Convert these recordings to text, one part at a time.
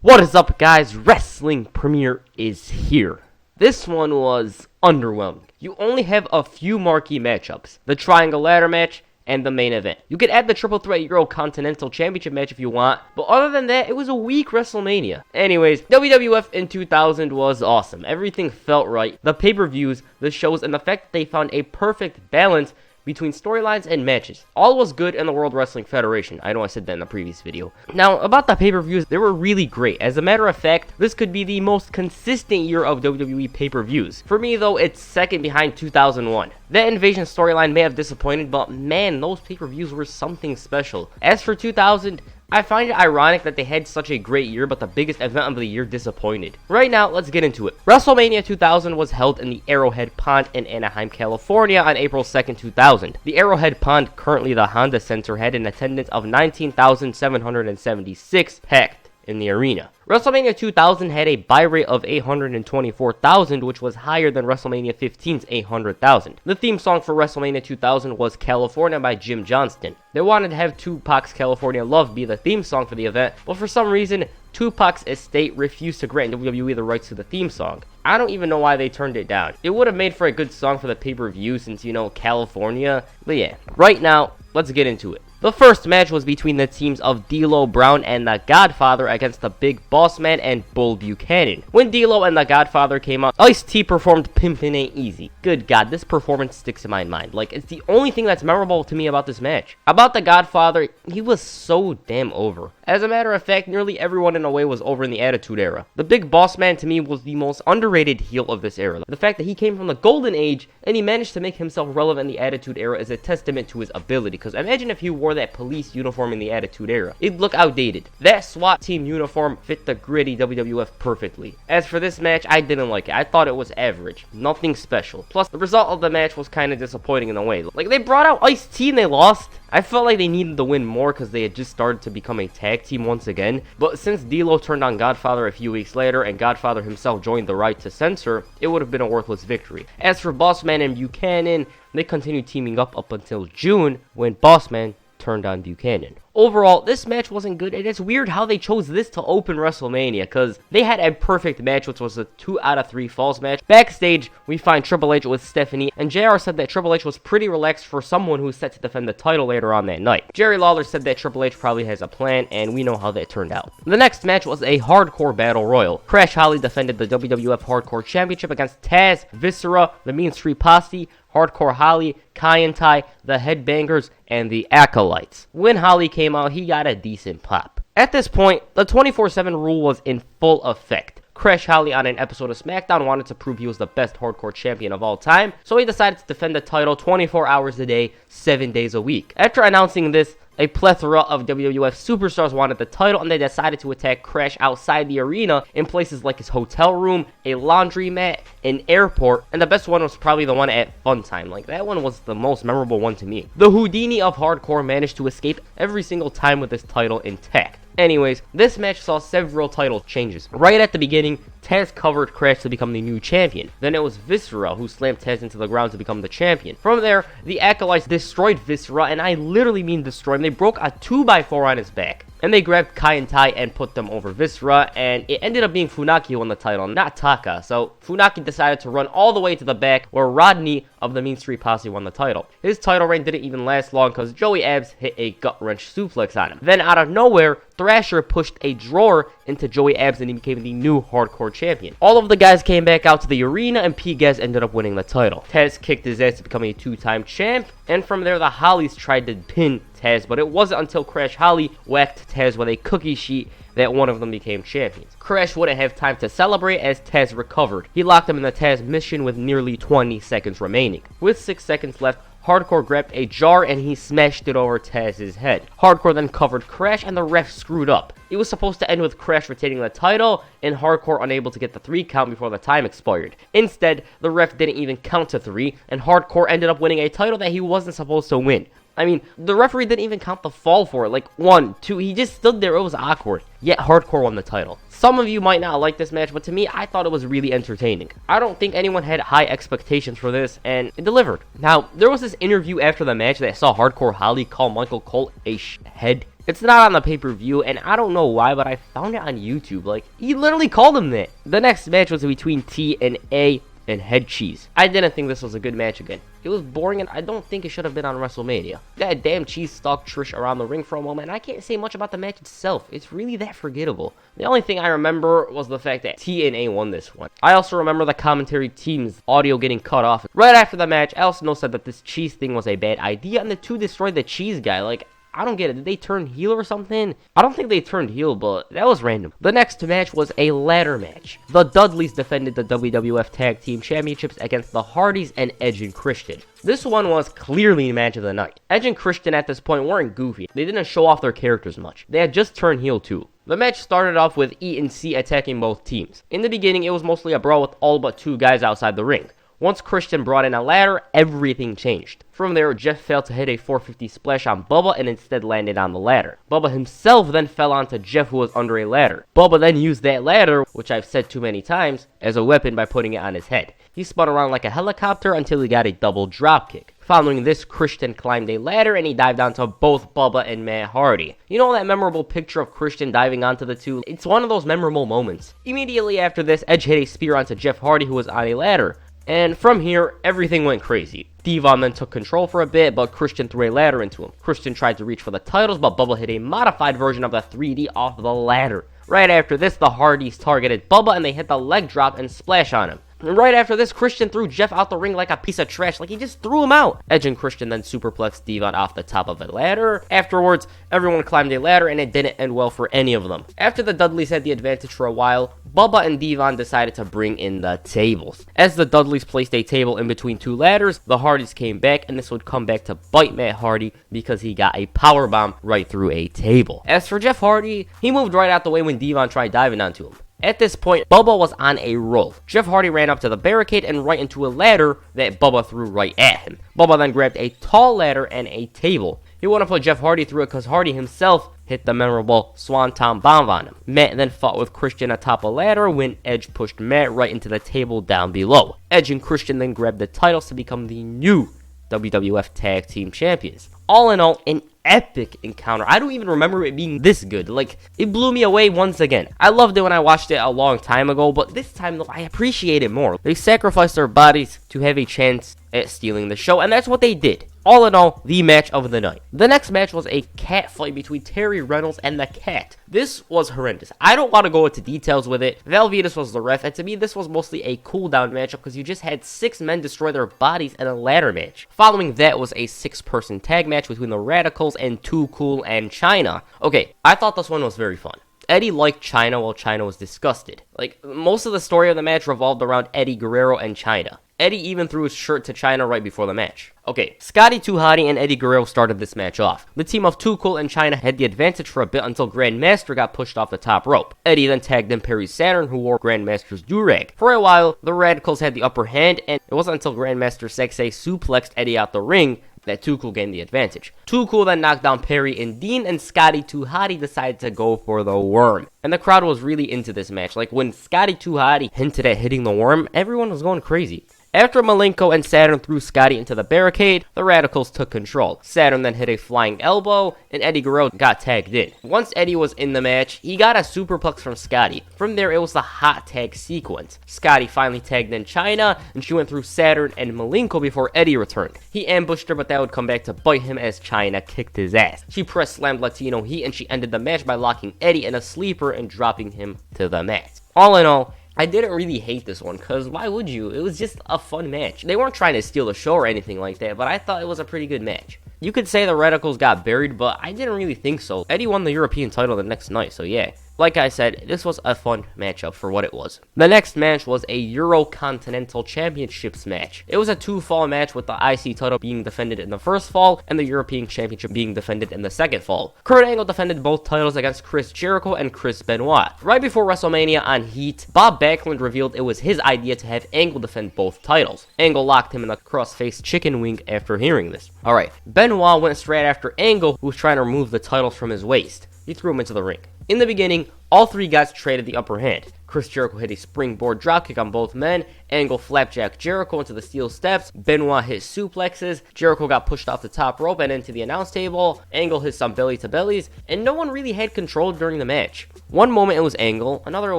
What is up, guys? Wrestling Premiere is here. This one was underwhelming. You only have a few marquee matchups. The Triangle Ladder match and the main event. You could add the Triple Threat Euro Continental Championship match if you want, but other than that, it was a weak WrestleMania. Anyways, WWF in 2000 was awesome. Everything felt right. The pay-per-views, the shows, and the fact that they found a perfect balance between storylines and matches. All was good in the World Wrestling Federation. I know I said that in the previous video. Now, about the pay-per-views, they were really great. As a matter of fact, this could be the most consistent year of WWE pay-per-views. For me, though, it's second behind 2001. That Invasion storyline may have disappointed, but man, those pay-per-views were something special. As for 2000, I find it ironic that they had such a great year, but the biggest event of the year disappointed. Right now, let's get into it. WrestleMania 2000 was held in the Arrowhead Pond in Anaheim, California on April 2nd, 2000. The Arrowhead Pond, currently the Honda Center, had an attendance of 19,776 packed in the arena. WrestleMania 2000 had a buy rate of 824,000, which was higher than WrestleMania 15's 800,000. The theme song for WrestleMania 2000 was California by Jim Johnston. They wanted to have Tupac's California Love be the theme song for the event, but for some reason, Tupac's estate refused to grant WWE the rights to the theme song. I don't even know why they turned it down. It would have made for a good song for the pay-per-view since, California. But yeah, right now, let's get into it. The first match was between the teams of D'Lo Brown and The Godfather against the Big Boss Man and Bull Buchanan. When D'Lo and The Godfather came out, Ice-T performed Pimpin' Ain't Easy. Good God, this performance sticks in my mind. Like, it's the only thing that's memorable to me about this match. About The Godfather, he was so damn over. As a matter of fact, nearly everyone in a way was over in the Attitude Era. The Big Boss Man to me was the most underrated heel of this era. The fact that he came from the Golden Age and he managed to make himself relevant in the Attitude Era is a testament to his ability. Because imagine if he wore that police uniform in the Attitude Era. It'd look outdated. That SWAT team uniform fit the gritty WWF perfectly. As for this match, I didn't like it. I thought it was average. Nothing special. Plus, the result of the match was kind of disappointing in a way. Like, they brought out Ice-T and they lost. I felt like they needed to win more because they had just started to become a tag team once again. But since D'Lo turned on Godfather a few weeks later and Godfather himself joined the Right to Censor, it would have been a worthless victory. As for Bossman and Buchanan, they continued teaming up until June when Bossman turned on Buchanan. Overall, this match wasn't good, and it's weird how they chose this to open WrestleMania, because they had a perfect match, which was a 2 out of 3 falls match. Backstage, we find Triple H with Stephanie, and JR said that Triple H was pretty relaxed for someone who's set to defend the title later on that night. Jerry Lawler said that Triple H probably has a plan, and we know how that turned out. The next match was a hardcore battle royal. Crash Holly defended the WWF Hardcore Championship against Taz, Viscera, the Mean Street Posse, Hardcore Holly, Kai and Tai, the Headbangers, and the Acolytes. When Holly came out, he got a decent pop. At this point, the 24/7 rule was in full effect. Crash Holly on an episode of SmackDown wanted to prove he was the best hardcore champion of all time, so he decided to defend the title 24 hours a day, 7 days a week. After announcing this, a plethora of WWF superstars wanted the title, and they decided to attack Crash outside the arena in places like his hotel room, a laundromat, an airport, and the best one was probably the one at Funtime. Like, that one was the most memorable one to me. The Houdini of hardcore managed to escape every single time with this title intact. Anyways, this match saw several title changes. Right at the beginning, Taz covered Crash to become the new champion. Then it was Viscera who slammed Taz into the ground to become the champion. From there, the Acolytes destroyed Viscera, and I literally mean destroy him. They broke a 2x4 on his back. And they grabbed Kai and Tai and put them over Viscera, and it ended up being Funaki who won the title, not Taka. So Funaki decided to run all the way to the back where Rodney of the Mean Street Posse won the title. His title reign didn't even last long because Joey Abs hit a gut-wrench suplex on him. Then out of nowhere, Thrasher pushed a drawer into Joey Abs and he became the new hardcore champion. All of the guys came back out to the arena and P-Gaz ended up winning the title. Taz kicked his ass to become a 2-time champ, and from there the Hollies tried to pin Taz, but it wasn't until Crash Holly whacked Taz with a cookie sheet that one of them became champions. Crash wouldn't have time to celebrate as Taz recovered. He locked him in the Taz mission with nearly 20 seconds remaining. With 6 seconds left, Hardcore grabbed a jar and he smashed it over Taz's head. Hardcore then covered Crash and the ref screwed up. It was supposed to end with Crash retaining the title and Hardcore unable to get the 3 count before the time expired. Instead, the ref didn't even count to 3 and Hardcore ended up winning a title that he wasn't supposed to win. I mean, the referee didn't even count the fall for it. Like, 1, 2, he just stood there. It was awkward. Yet, Hardcore won the title. Some of you might not like this match, but to me, I thought it was really entertaining. I don't think anyone had high expectations for this, and it delivered. Now, there was this interview after the match that saw Hardcore Holly call Michael Cole a head It's not on the pay-per-view, and I don't know why, but I found it on YouTube. Like, he literally called him that. The next match was between TNA and Head Cheese. I didn't think this was a good match again. It was boring, and I don't think it should have been on WrestleMania. That damn Cheese stalked Trish around the ring for a moment, and I can't say much about the match itself. It's really that forgettable. The only thing I remember was the fact that TNA won this one. I also remember the commentary team's audio getting cut off. Right after the match, Al Snow said that this Cheese thing was a bad idea, and the two destroyed the Cheese guy. Like, I don't get it. Did they turn heel or something? I don't think they turned heel, but that was random. The next match was a ladder match. The Dudleys defended the WWF Tag Team Championships against the Hardys and Edge and Christian. This one was clearly match of the night. Edge and Christian at this point weren't goofy. They didn't show off their characters much. They had just turned heel too. The match started off with E and C attacking both teams. In the beginning, it was mostly a brawl with all but two guys outside the ring. Once Christian brought in a ladder, everything changed. From there, Jeff failed to hit a 450 splash on Bubba and instead landed on the ladder. Bubba himself then fell onto Jeff, who was under a ladder. Bubba then used that ladder, which I've said too many times, as a weapon by putting it on his head. He spun around like a helicopter until he got a double dropkick. Following this, Christian climbed a ladder and he dived onto both Bubba and Matt Hardy. You know that memorable picture of Christian diving onto the two? It's one of those memorable moments. Immediately after this, Edge hit a spear onto Jeff Hardy, who was on a ladder. And from here, everything went crazy. Devon then took control for a bit, but Christian threw a ladder into him. Christian tried to reach for the titles, but Bubba hit a modified version of the 3D off the ladder. Right after this, the Hardys targeted Bubba and they hit the leg drop and splash on him. And right after this, Christian threw Jeff out the ring like a piece of trash, like he just threw him out. Edge and Christian then superplexed Devon off the top of a ladder. Afterwards, everyone climbed a ladder and it didn't end well for any of them. After the Dudleys had the advantage for a while, Bubba and Devon decided to bring in the tables. As the Dudleys placed a table in between two ladders, the Hardys came back, and this would come back to bite Matt Hardy because he got a powerbomb right through a table. As for Jeff Hardy, he moved right out the way when Devon tried diving onto him. At this point, Bubba was on a roll. Jeff Hardy ran up to the barricade and right into a ladder that Bubba threw right at him. Bubba then grabbed a tall ladder and a table. He wanted to put Jeff Hardy through it because Hardy himself hit the memorable Swanton Bomb on him. Matt then fought with Christian atop a ladder when Edge pushed Matt right into the table down below. Edge and Christian then grabbed the titles to become the new WWF Tag Team Champions. All in all, an epic encounter. I don't even remember it being this good. Like, it blew me away once again. I loved it when I watched it a long time ago, but this time, though, I appreciate it more. They sacrificed their bodies to have a chance at stealing the show, and that's what they did. All in all, the match of the night. The next match was a cat fight between Terry Reynolds and the Cat. This was horrendous. I don't want to go into details with it. Val Venis was the ref, and to me, this was mostly a cool-down matchup because you just had 6 men destroy their bodies in a ladder match. Following that was a 6-person tag match between the Radicals and Too Cool and Chyna. Okay, I thought this one was very fun. Eddie liked Chyna while Chyna was disgusted. Like, most of the story of the match revolved around Eddie Guerrero and Chyna. Eddie even threw his shirt to Chyna right before the match. Okay, Scotty 2 Hotty and Eddie Guerrero started this match off. The team of Too Cool and Chyna had the advantage for a bit until Grandmaster got pushed off the top rope. Eddie then tagged in Perry Saturn, who wore Grandmaster's do-rag. For a while, the Radicals had the upper hand, and it wasn't until Grandmaster Sexay suplexed Eddie out the ring that Too Cool gained the advantage. Too Cool then knocked down Perry and Dean, and Scotty 2 Hotty decided to go for the worm. And the crowd was really into this match. Like, when Scotty 2 Hotty hinted at hitting the worm, everyone was going crazy. After Malenko and Saturn threw Scotty into the barricade, the Radicals took control. Saturn then hit a flying elbow, and Eddie Guerrero got tagged in. Once Eddie was in the match, he got a superplex from Scotty. From there, it was the hot tag sequence. Scotty finally tagged in Chyna, and she went through Saturn and Malenko before Eddie returned. He ambushed her, but that would come back to bite him as Chyna kicked his ass. She press slammed Latino Heat, and she ended the match by locking Eddie in a sleeper and dropping him to the mat. All in all, I didn't really hate this one, because why would you? It was just a fun match. They weren't trying to steal the show or anything like that, but I thought it was a pretty good match. You could say the Radicals got buried, but I didn't really think so. Eddie won the European title the next night, so yeah. Like I said, this was a fun matchup for what it was. The next match was a Euro Continental Championships match. It was a 2-fall match with the IC title being defended in the first fall and the European Championship being defended in the second fall. Kurt Angle defended both titles against Chris Jericho and Chris Benoit. Right before WrestleMania on Heat, Bob Backlund revealed it was his idea to have Angle defend both titles. Angle locked him in the cross-face chicken wing after hearing this. Alright, Benoit went straight after Angle, who was trying to remove the titles from his waist. He threw him into the ring. In the beginning, all 3 guys traded the upper hand. Chris Jericho hit a springboard dropkick on both men. Angle flapjack Jericho into the steel steps. Benoit hit suplexes. Jericho got pushed off the top rope and into the announce table. Angle hit some belly to bellies, and no one really had control during the match. One moment it was Angle, another it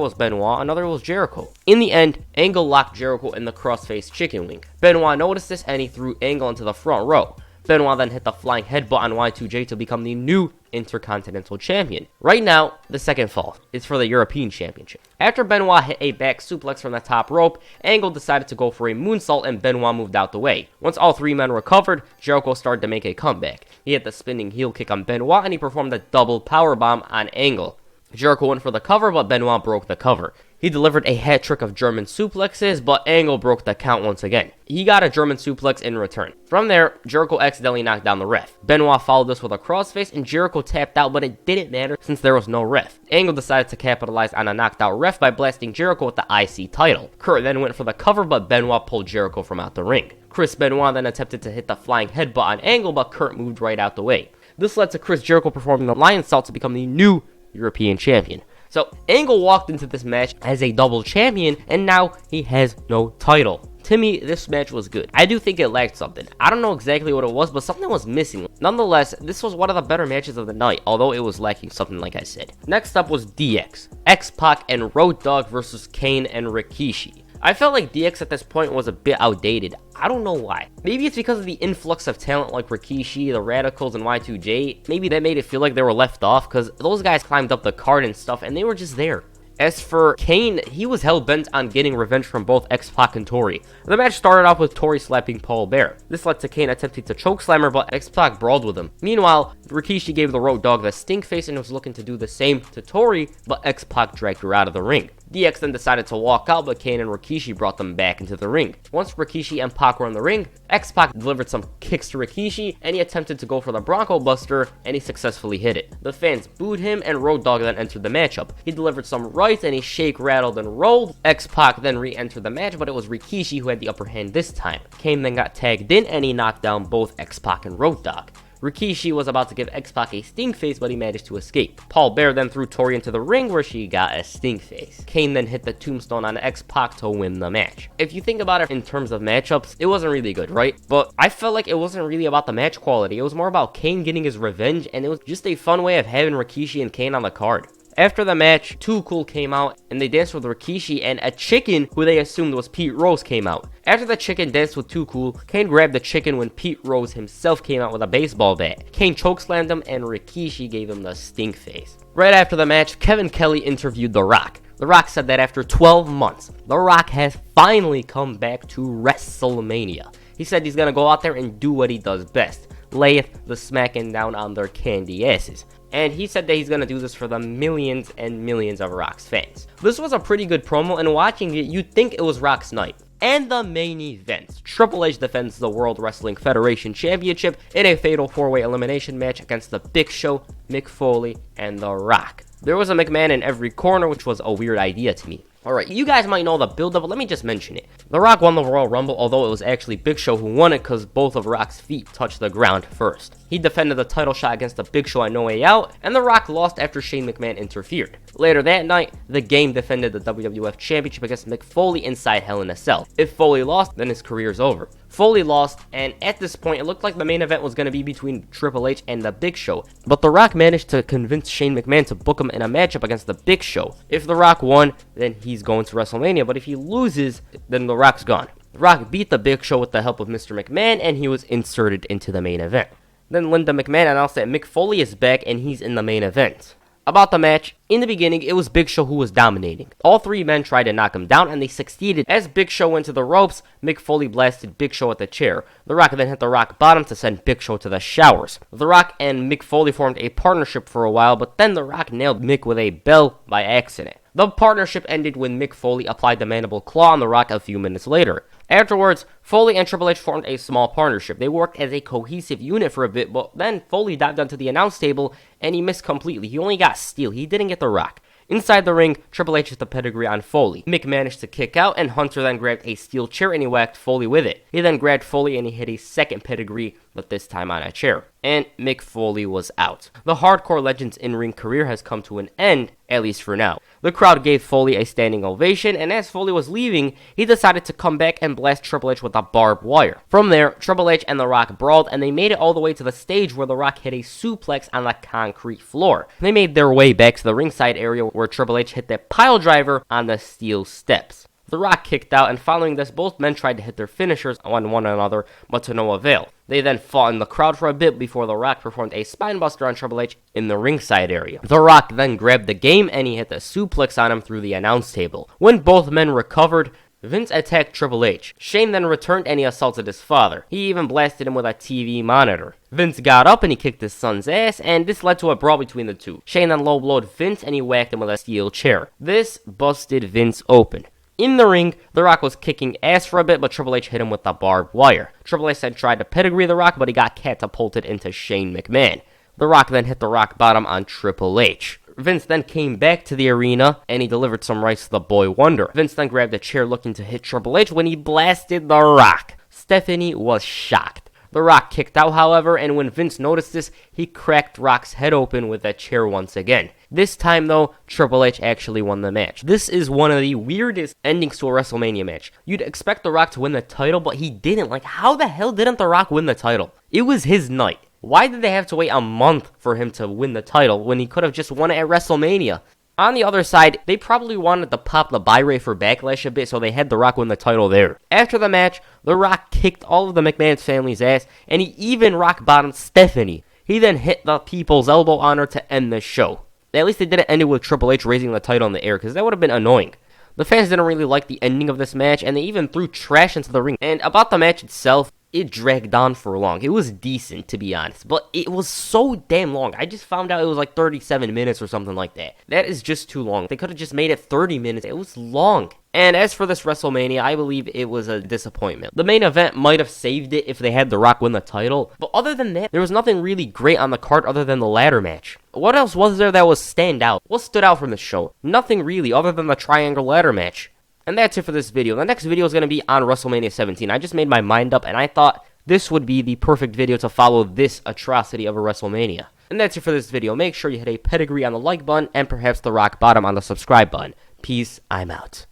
was Benoit, another it was Jericho. In the end, Angle locked Jericho in the crossface chicken wing. Benoit noticed this and he threw Angle into the front row. Benoit then hit the flying headbutt on Y2J to become the new Intercontinental Champion. Right now, the second fall is for the European Championship. After Benoit hit a back suplex from the top rope, Angle decided to go for a moonsault and Benoit moved out the way. Once all three men recovered, Jericho started to make a comeback. He hit the spinning heel kick on Benoit and he performed a double powerbomb on Angle. Jericho went for the cover, but Benoit broke the cover. He delivered a hat trick of German suplexes, but Angle broke the count once again. He got a German suplex in return. From there, Jericho accidentally knocked down the ref. Benoit followed this with a crossface, and Jericho tapped out, but it didn't matter since there was no ref. Angle decided to capitalize on a knocked out ref by blasting Jericho with the IC title. Kurt then went for the cover, but Benoit pulled Jericho from out the ring. Chris Benoit then attempted to hit the flying headbutt on Angle, but Kurt moved right out the way. This led to Chris Jericho performing the Lion Salt to become the new European Champion. So, Angle walked into this match as a double champion, and now he has no title. To me, this match was good. I do think it lacked something. I don't know exactly what it was, but something was missing. Nonetheless, this was one of the better matches of the night, although it was lacking something like I said. Next up was DX, X-Pac and Road Dogg versus Kane and Rikishi. I felt like DX at this point was a bit outdated. I don't know why. Maybe it's because of the influx of talent like Rikishi, the Radicals, and Y2J. Maybe that made it feel like they were left off, because those guys climbed up the card and stuff, and they were just there. As for Kane, he was hell-bent on getting revenge from both X-Pac and Tori. The match started off with Tori slapping Paul Bear. This led to Kane attempting to chokeslam her, but X-Pac brawled with him. Meanwhile, Rikishi gave the Road Dogg the stink face and was looking to do the same to Tori, but X-Pac dragged her out of the ring. DX then decided to walk out, but Kane and Rikishi brought them back into the ring. Once Rikishi and Pac were in the ring, X-Pac delivered some kicks to Rikishi, and he attempted to go for the Bronco Buster, and he successfully hit it. The fans booed him, and Road Dogg then entered the matchup. He delivered some rights, and he shake, rattled, and rolled. X-Pac then re-entered the match, but it was Rikishi who had the upper hand this time. Kane then got tagged in, and he knocked down both X-Pac and Road Dogg. Rikishi was about to give X-Pac a stink face, but he managed to escape. Paul Bear then threw Tori into the ring where she got a stink face. Kane then hit the tombstone on X-Pac to win the match. If you think about it in terms of matchups, it wasn't really good, right? But I felt like it wasn't really about the match quality. It was more about Kane getting his revenge, and it was just a fun way of having Rikishi and Kane on the card. After the match, Too Cool came out, and they danced with Rikishi, and a chicken, who they assumed was Pete Rose, came out. After the chicken danced with Too Cool, Kane grabbed the chicken when Pete Rose himself came out with a baseball bat. Kane chokeslammed him, and Rikishi gave him the stink face. Right after the match, Kevin Kelly interviewed The Rock. The Rock said that after 12 months, The Rock has finally come back to WrestleMania. He said he's gonna go out there and do what he does best, lay the smacking down on their candy asses. And he said that he's going to do this for the millions and millions of Rock's fans. This was a pretty good promo, and watching it, you'd think it was Rock's night. And the main event, Triple H defends the World Wrestling Federation Championship in a fatal 4-way elimination match against The Big Show, Mick Foley, and The Rock. There was a McMahon in every corner, which was a weird idea to me. Alright, you guys might know the build-up, but let me just mention it. The Rock won the Royal Rumble, although it was actually Big Show who won it because both of Rock's feet touched the ground first. He defended the title shot against the Big Show on No Way Out, and The Rock lost after Shane McMahon interfered. Later that night, The Game defended the WWF Championship against Mick Foley inside Hell in a Cell. If Foley lost, then his career's over. Foley lost, and at this point, it looked like the main event was going to be between Triple H and The Big Show. But The Rock managed to convince Shane McMahon to book him in a matchup against The Big Show. If The Rock won, then he's going to WrestleMania, but if he loses, then The Rock's gone. The Rock beat The Big Show with the help of Mr. McMahon, and he was inserted into the main event. Then Linda McMahon announced that Mick Foley is back, and he's in the main event. About the match, in the beginning, it was Big Show who was dominating. All three men tried to knock him down, and they succeeded. As Big Show went to the ropes, Mick Foley blasted Big Show at the chair. The Rock then hit the Rock bottom to send Big Show to the showers. The Rock and Mick Foley formed a partnership for a while, but then The Rock nailed Mick with a bell by accident. The partnership ended when Mick Foley applied the mandible claw on The Rock a few minutes later. Afterwards, Foley and Triple H formed a small partnership. They worked as a cohesive unit for a bit, but then Foley dived onto the announce table, and he missed completely. He only got Steel. He didn't get The Rock. Inside the ring, Triple H hit the pedigree on Foley. Mick managed to kick out, and Hunter then grabbed a steel chair and he whacked Foley with it. He then grabbed Foley and he hit a second pedigree but this time on a chair. And Mick Foley was out. The Hardcore Legend's in-ring career has come to an end, at least for now. The crowd gave Foley a standing ovation, and as Foley was leaving, he decided to come back and blast Triple H with a barbed wire. From there, Triple H and The Rock brawled, and they made it all the way to the stage where The Rock hit a suplex on the concrete floor. They made their way back to the ringside area where Triple H hit the pile driver on the steel steps. The Rock kicked out, and following this, both men tried to hit their finishers on one another, but to no avail. They then fought in the crowd for a bit before The Rock performed a spinebuster on Triple H in the ringside area. The Rock then grabbed the game, and he hit the suplex on him through the announce table. When both men recovered, Vince attacked Triple H. Shane then returned, and he assaulted his father. He even blasted him with a TV monitor. Vince got up and he kicked his son's ass, and this led to a brawl between the two. Shane then low-blowed Vince, and he whacked him with a steel chair. This busted Vince open. In the ring, The Rock was kicking ass for a bit, but Triple H hit him with the barbed wire. Triple H then tried to pedigree The Rock, but he got catapulted into Shane McMahon. The Rock then hit the rock bottom on Triple H. Vince then came back to the arena, and he delivered some rights to the Boy Wonder. Vince then grabbed a chair looking to hit Triple H when he blasted The Rock. Stephanie was shocked. The Rock kicked out, however, and when Vince noticed this, he cracked Rock's head open with that chair once again. This time, though, Triple H actually won the match. This is one of the weirdest endings to a WrestleMania match. You'd expect The Rock to win the title, but he didn't. Like, how the hell didn't The Rock win the title? It was his night. Why did they have to wait a month for him to win the title when he could have just won it at WrestleMania? On the other side, they probably wanted to pop the buy rate for Backlash a bit, so they had The Rock win the title there. After the match, The Rock kicked all of the McMahon family's ass, and he even rock-bottomed Stephanie. He then hit the people's elbow on her to end the show. At least they didn't end it with Triple H raising the title in the air, because that would have been annoying. The fans didn't really like the ending of this match, and they even threw trash into the ring. And about the match itself, it dragged on for long. It was decent, to be honest, but it was so damn long. I just found out it was like 37 minutes or something like that. That is just too long. They could have just made it 30 minutes. It was long. And as for this WrestleMania, I believe it was a disappointment. The main event might have saved it if they had The Rock win the title, but other than that, there was nothing really great on the card other than the ladder match. What else was there that was stand out? What stood out from the show? Nothing really, other than the triangle ladder match. And that's it for this video. The next video is going to be on WrestleMania 17. I just made my mind up, and I thought this would be the perfect video to follow this atrocity of a WrestleMania. And that's it for this video. Make sure you hit a pedigree on the like button, and perhaps the rock bottom on the subscribe button. Peace, I'm out.